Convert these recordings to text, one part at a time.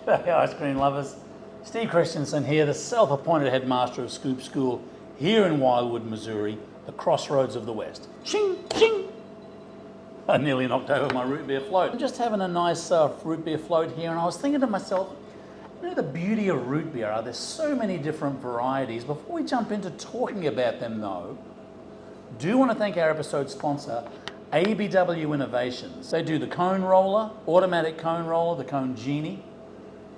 G'day ice cream lovers. Steve Christensen here, the self-appointed headmaster of Scoop School here in Wildwood, Missouri, the crossroads of the West. Ching, ching! I nearly knocked over my root beer float. I'm just having a nice root beer float here, and I was thinking to myself, you know the beauty of root beer are there's so many different varieties. Before we jump into talking about them though, do want to thank our episode sponsor, ABW Innovations. They do the cone roller, automatic cone roller, the cone genie.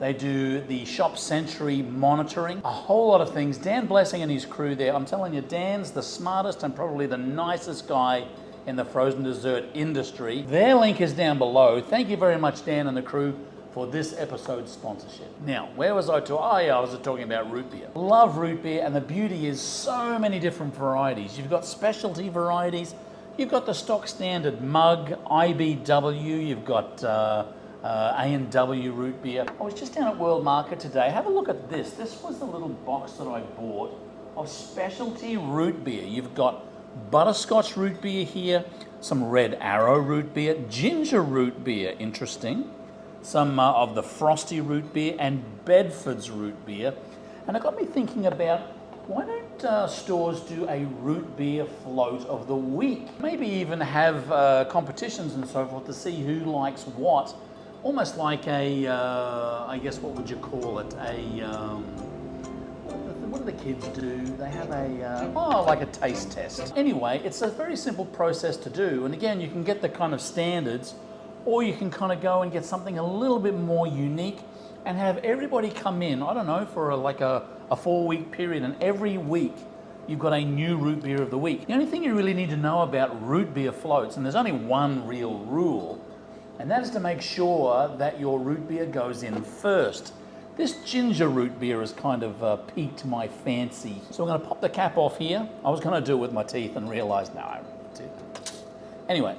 They do the shop century monitoring, a whole lot of things. Dan Blessing and his crew there, I'm telling you, Dan's the smartest and probably the nicest guy in the frozen dessert industry. Their link is down below. Thank you very much, Dan and the crew, for this episode's sponsorship. Now, where was I talking? Oh yeah, I was talking about root beer. Love root beer, and the beauty is so many different varieties. You've got specialty varieties. You've got the stock standard mug, IBW, you've got A&W root beer. I was just down at World Market today. Have a look at this. This was the little box that I bought of specialty root beer. You've got butterscotch root beer here, some Red Arrow root beer, ginger root beer, interesting, some of the frosty root beer, and Bedford's root beer. And it got me thinking about, why don't stores do a root beer float of the week? Maybe even have competitions and so forth to see who likes what. Almost like a, I guess, what would you call it? What do the kids do? They have like a taste test. Anyway, it's a very simple process to do. And again, you can get the kind of standards, or you can kind of go and get something a little bit more unique and have everybody come in, I don't know, for a 4-week period, and every week you've got a new root beer of the week. The only thing you really need to know about root beer floats, and there's only one real rule, and that is to make sure that your root beer goes in first. This ginger root beer has kind of piqued my fancy. So I'm going to pop the cap off here. I was going to do it with my teeth and realized, no, I did. Anyway,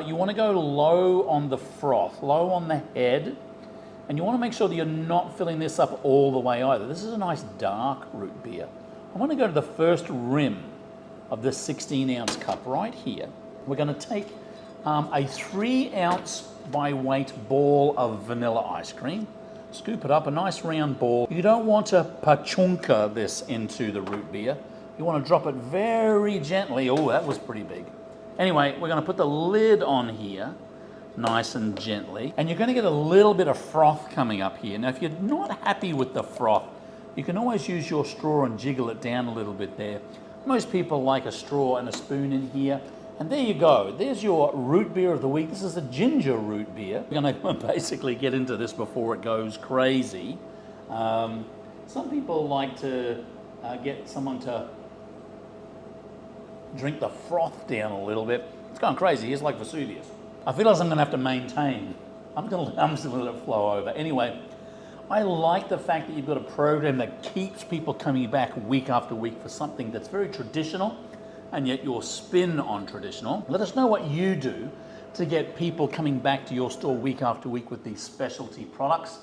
you want to go low on the froth, low on the head, and you want to make sure that you're not filling this up all the way either. This is a nice dark root beer. I want to go to the first rim of this 16-ounce cup right here. We're going to take a 3-ounce by weight ball of vanilla ice cream. Scoop it up, a nice round ball. You don't want to pachunka this into the root beer. You want to drop it very gently. Oh, that was pretty big. Anyway, we're going to put the lid on here, nice and gently. And you're going to get a little bit of froth coming up here. Now, if you're not happy with the froth, you can always use your straw and jiggle it down a little bit there. Most people like a straw and a spoon in here. And there you go. There's your root beer of the week. This is a ginger root beer. We're going to basically get into this before it goes crazy. Some people like to get someone to drink the froth down a little bit. It's going crazy. It's like Vesuvius. I feel like I'm going to have to maintain. I'm just going to let it flow over. Anyway, I like the fact that you've got a program that keeps people coming back week after week for something that's very traditional, and yet your spin on traditional. Let us know what you do to get people coming back to your store week after week with these specialty products.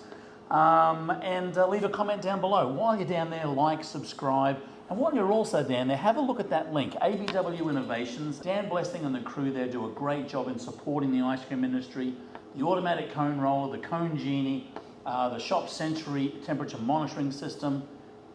And leave a comment down below. While you're down there, like, subscribe. And while you're also down there, have a look at that link, ABW Innovations. Dan Blessing and the crew there do a great job in supporting the ice cream industry. The automatic cone roller, the cone genie, the shop century temperature monitoring system.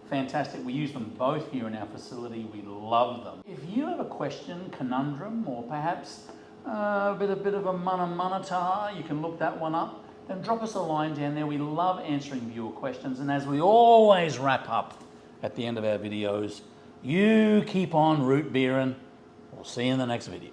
Fantastic. We use them both here in our facility. We love them. If you have a question, conundrum, or perhaps a bit of a mana you can look that one up, then drop us a line down there. We love answering viewer questions. And as we always wrap up at the end of our videos, you keep on root beering. We'll see you in the next video.